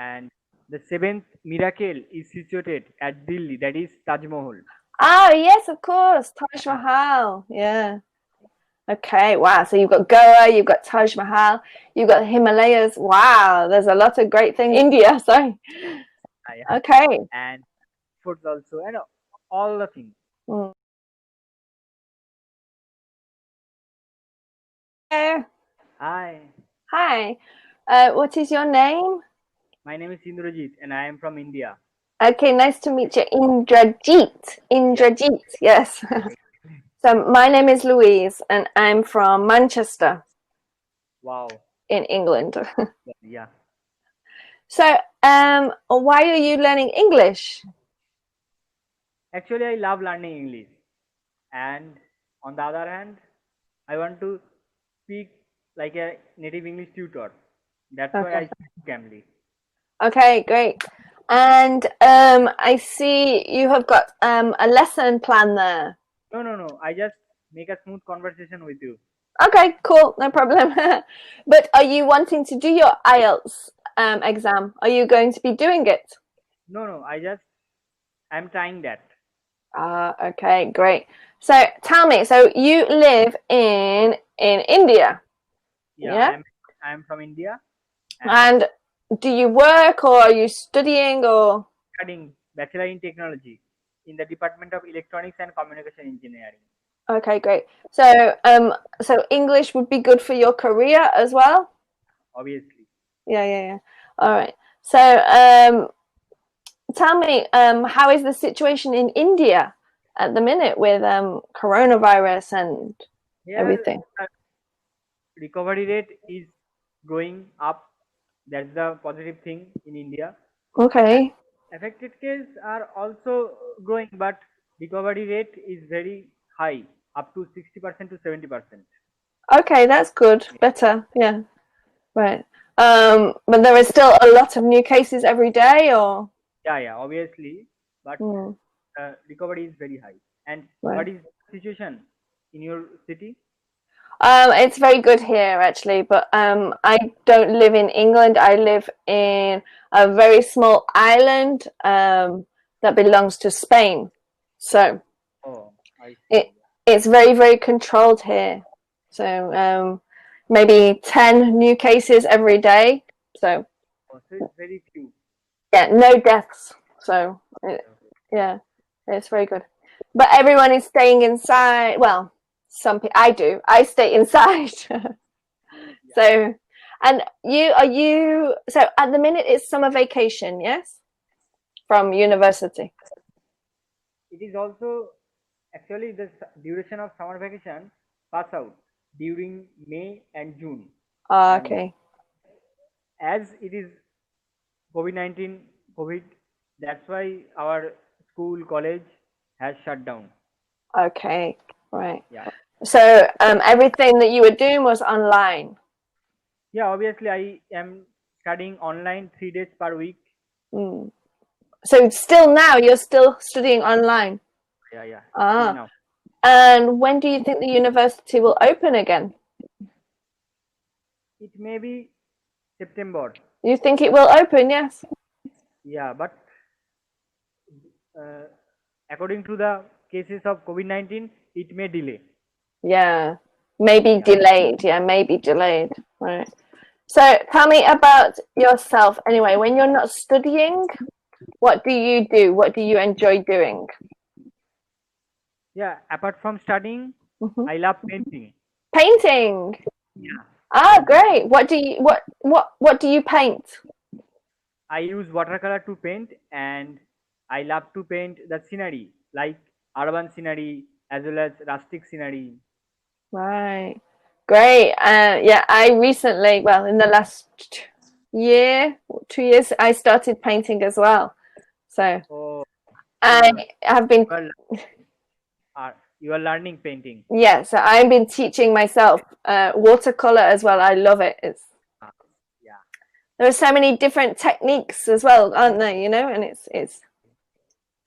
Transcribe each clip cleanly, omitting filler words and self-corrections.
And the seventh miracle is situated at Delhi, that is Taj Mahal. Oh, yes, of course. Taj Mahal. Yeah. Okay, wow. So you've got Goa, you've got Taj Mahal, you've got the Himalayas. Wow, there's a lot of great things. India, sorry. Yeah. Okay. And foods also, and all the things. Mm. Hi, Hi. What is your name? my name is Indrajit, and I am from India. Okay, nice to meet you. Indrajit. Indrajit, yes. So my name is Louise, and I'm from Manchester. Wow. In England. Yeah. So, why are you learning English? Actually, I love learning English, and on the other hand, I want to speak like a native English tutor. That's why I speak Cambly. Okay, great. And I see you have got a lesson plan there. No. I just make a smooth conversation with you. Okay, cool, no problem. But are you wanting to do your IELTS exam? Are you going to be doing it? No. I'm trying that. Okay, great. So tell me, so you live in India? Yeah. I'm from India. And do you work or are you studying or? Studying Bachelor in Technology in the Department of Electronics and Communication Engineering. Okay, great. So, so English would be good for your career as well? Obviously. Yeah. All right. So, tell me, how is the situation in India at the minute with coronavirus and everything? Recovery rate is going up. That's the positive thing in India. Okay. Affected cases are also growing, but recovery rate is very high, up to 60% to 70%. Okay, that's good. Better, yeah. Right. But there is still a lot of new cases every day, or? Yeah, obviously, but recovery is very high. And what is the situation in your city? It's very good here, actually, but I don't live in England. I live in a very small island that belongs to Spain. So it's very, very controlled here. So maybe 10 new cases every day. So it's very few. Yeah, no deaths. So yeah, it's very good. But everyone is staying inside. Well, some people, I do. I stay inside. So, and so at the minute it's summer vacation, yes? From university. It is also actually the duration of summer vacation pass out during May and June. Okay. As it is COVID-19, that's why our school, college has shut down. Okay, right. Yeah. So everything that you were doing was online? Yeah, obviously I am studying online 3 days per week. So still now you're still studying online? Yeah. Now. And when do you think the university will open again? It may be September. You think it will open, yes? Yeah, but according to the cases of COVID-19, it may delay. Yeah, maybe delayed. Yeah, maybe delayed. Right. So tell me about yourself anyway. When you're not studying, what do you do? What do you enjoy doing? Yeah, apart from studying, I love painting. Painting? Yeah. Ah, great. What do you paint? I use watercolor to paint, and I love to paint the scenery, like urban scenery as well as rustic scenery. Right. Great. Yeah, I recently, well, in the last 2 years, I started painting as well. So I have been. You are learning painting. Yeah, so I've been teaching myself watercolor as well. I love it. There are so many different techniques as well, aren't there? You know, and it's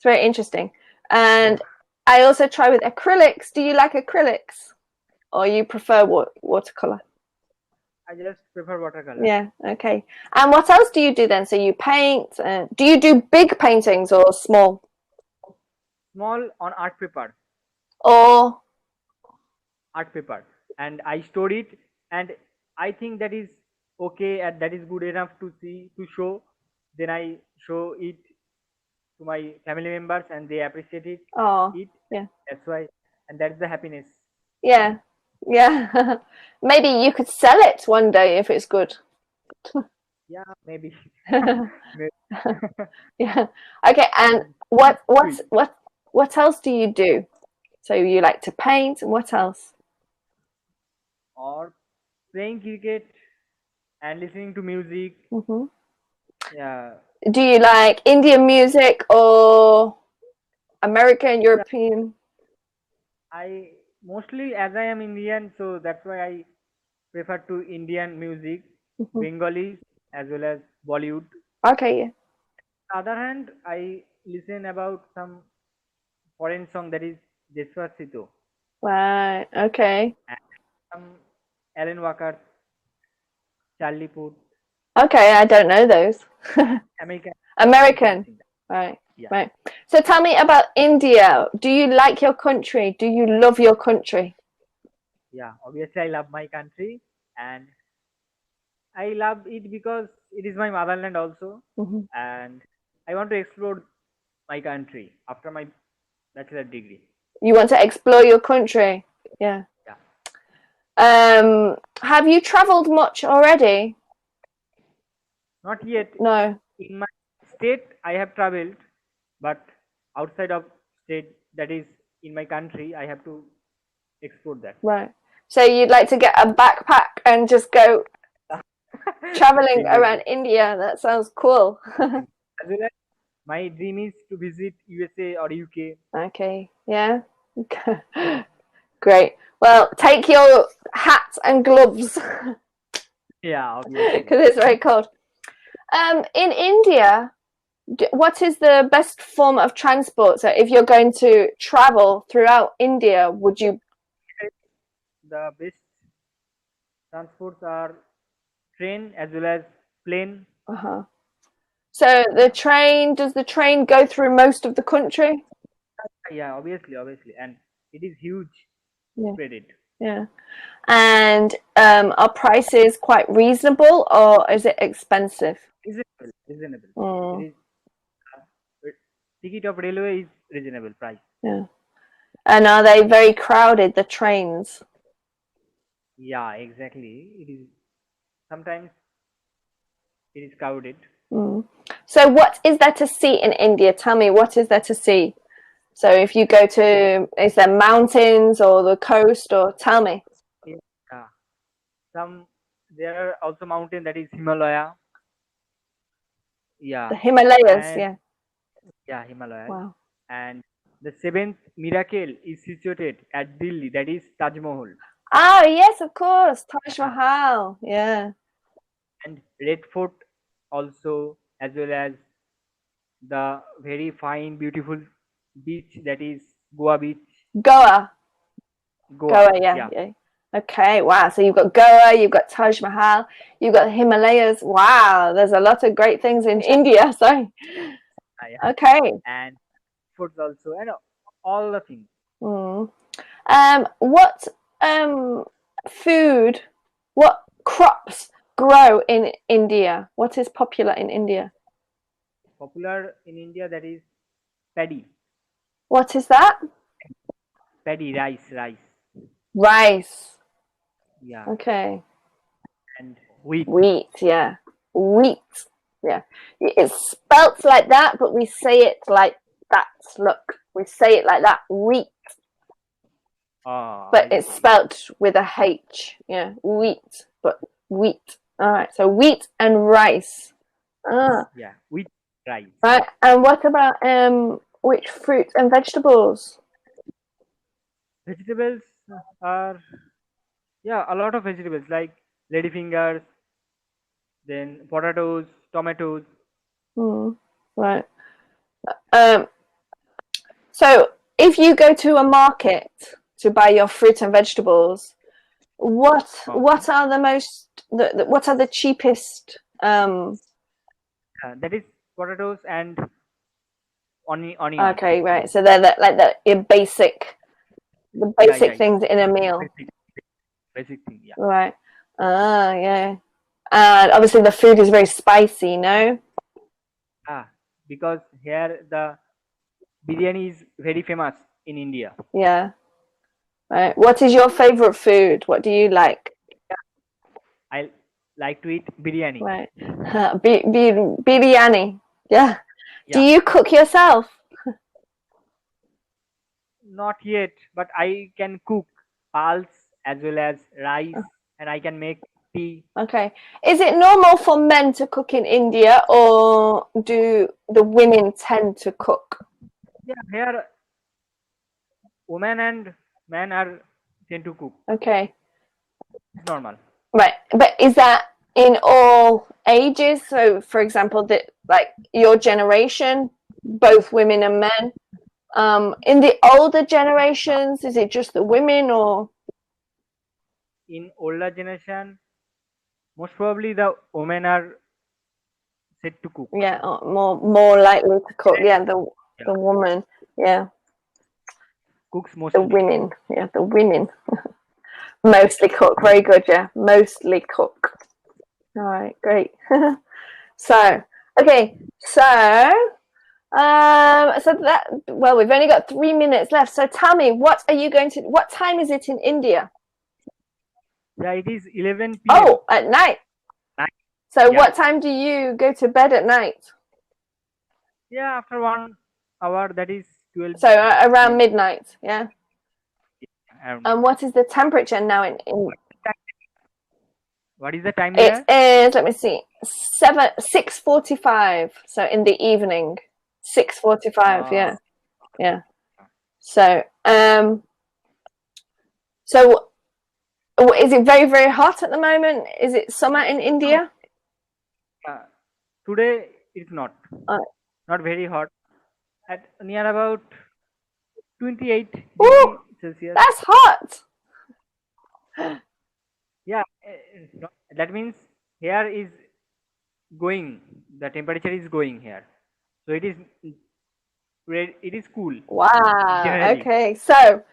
very interesting. And I also try with acrylics. Do you like acrylics, or you prefer watercolor? I just prefer watercolor. Yeah, okay. And what else do you do then? So you paint. Do you do big paintings or small? Small on art paper. Or Art paper, and I store it, and I think that is okay and that is good enough to see to show. Then I show it to my family members and they appreciate it. oh, It yeah, That's why, and that's the happiness. yeah, yeah. Maybe you could sell it one day if it's good. Yeah, maybe. Yeah. Maybe. Okay. And And what else do you do? So you like to paint, and what else? or playing cricket and listening to music. Hmm. Yeah, Do you like Indian music or American, European? I mostly, as I am Indian, so that's why I prefer to Indian music, Hmm. Bengali as well as Bollywood. Okay, yeah. Other hand, I listen about some foreign song that is Despacito Right. Okay. and some Alan Walker, Charlie Puth, Okay, I don't know those. American American American. singer. Right. Yeah, Right. So tell me about India. Do you like your country? Do you love your country? yeah. Obviously, I love my country and I love it because it is my motherland also, Hmm. and I want to explore my country after my bachelor degree. You want to explore your country? Yeah. Yeah, Have you traveled much already? not yet. No. In my state, I have traveled, but outside of state, that is in my country, I have to explore that. Right. So you'd like to get a backpack and just go traveling around Exactly. India? That sounds cool. As well as my dream is to visit USA or UK. Okay. Yeah. Great. Well, take your hat and gloves Yeah, obviously. because it's very cold. In India, what is the best form of transport? So if you're going to travel throughout India, would you? The best transports are train as well as plane. Uh-huh. So does the train go through most of the country? Yeah, obviously, and it is huge. Yeah. Spread it. Yeah. And are prices quite reasonable or is it expensive? Reasonable, reasonable. It Mm, is ticket of railway is reasonable price. yeah. And are they very crowded, the trains? Yeah, exactly. It is sometimes it is crowded. Mm. So what is there to see in India? Tell me, what is there to see? So if you go to, is there mountains or the coast, or tell me. Yeah, some there are also mountain that is Himalaya. The Yeah, Himalayas, and yeah. yeah, Himalayas. Wow. And the seventh miracle is situated at Delhi. That is Taj Mahal. Oh, yes, of course. Taj Yeah, Mahal. Yeah. and Red Fort also, as well as the very fine, beautiful beach that is Goa Beach. Goa. Goa. Goa, yeah, Yeah, yeah. Okay, wow. So you've got Goa, you've got Taj Mahal, you've got the Himalayas. Wow, there's a lot of great things in India. Sorry. yeah, Okay. and foods also, and all the things. Mm. What um food, what crops grow in India? What is popular in India? Popular in India, that is paddy, What is that? paddy rice. Rice. Yeah, Okay. and wheat. Wheat, yeah. Wheat. Yeah. It's spelt like that, but we say it like that. Look, we say it like that. Wheat. But I it's see. spelt with a H. Yeah. Wheat. But wheat. All right. So wheat and rice. Ah. Yeah, wheat rice. Right. And what about which fruits and vegetables? Vegetables are, yeah, a lot of vegetables like ladyfingers, then potatoes, tomatoes. Hmm. Right. Um. So if you go to a market to buy your fruit and vegetables, What are the most what are the cheapest That is potatoes and onion. okay, right. So they're like the basic Yeah. things in a meal. Basic thing. Yeah. Right. Ah, yeah. And obviously the food is very spicy, no? Because here the biryani is very famous in India. Yeah. Right. What is your favorite food? What do you like? I like to eat biryani. Right. Biryani. Yeah. Do Yeah. you cook yourself? Not yet, but I can cook pulse as well as rice, and I can make tea. Okay. Is it normal for men to cook in India, or do the women tend to cook? Yeah, here women and men are tend to cook. Okay. It's normal. Right. But is that in all ages? So, for example, that like your generation, both women and men. In the older generations, is it just the women, or In older generation, most probably the women are said to cook. yeah, more likely to cook? Yeah, the woman. Yeah, Cooks mostly. the women. Yeah, the women mostly cook. Very good. Yeah, mostly cook. All right, great. So, okay, so. So that we've only got 3 minutes left. So tell me, what time is it in India? Yeah, it is 11 p.m. Oh, at night. So Yeah. what time do you go to bed at night? Yeah, after 1 hour, that is 12. So around midnight, yeah. And what is the temperature now in What is the time it there? is, let me see, 6:45. So in the evening, 6:45. Yeah. So so is it very, very hot at the moment? Is it summer in India? Today it's not very hot. At near about 28 degrees Celsius. That's hot. Yeah, that means here is going. The temperature is going here, so it is cool. Wow. Generally. Okay. So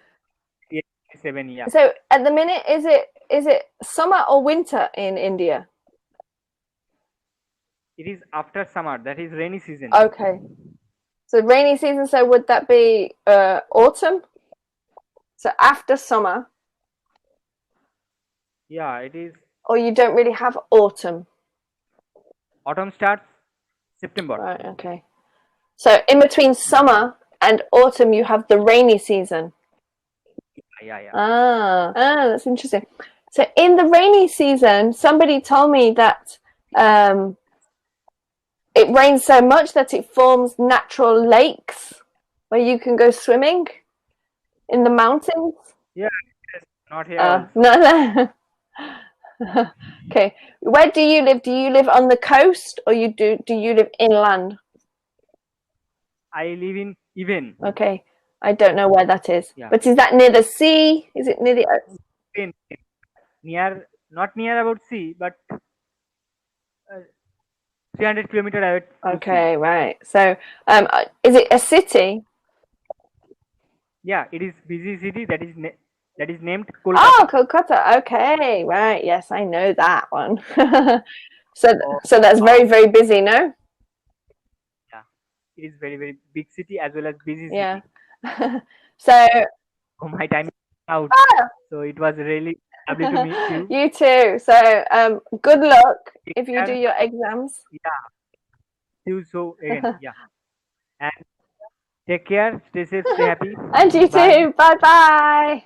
7. Yeah. So at the minute, is it summer or winter in India? It is after summer. That is rainy season. Okay. So rainy season. So would that be autumn? So after summer. Yeah, it is. Or you don't really have autumn. Autumn starts September. Right. Okay. So in between summer and autumn, you have the rainy season. Yeah. That's interesting. So in the rainy season, somebody told me that it rains so much that it forms natural lakes where you can go swimming in the mountains. Yeah, not here. No. Okay. Where do you live? Do you live on the coast, or do you live inland? I live in Even. Okay. I don't know where that is. Yeah. But is that near the sea? Is it near the ocean? Not near about sea, but 300 kilometers away. Okay, right. So, is it a city? Yeah, it is busy city that is named Kolkata. Oh, Kolkata. Okay, right. Yes, I know that one. So that's very, very busy, no? Yeah, it is very, very big city as well as busy city. Yeah. So. Oh, my time is out. So it was really lovely to meet you. You too. So good luck if you do your exams. Yeah. See you so again. Yeah. And take care. Stay safe. Stay happy. And you too. Bye bye.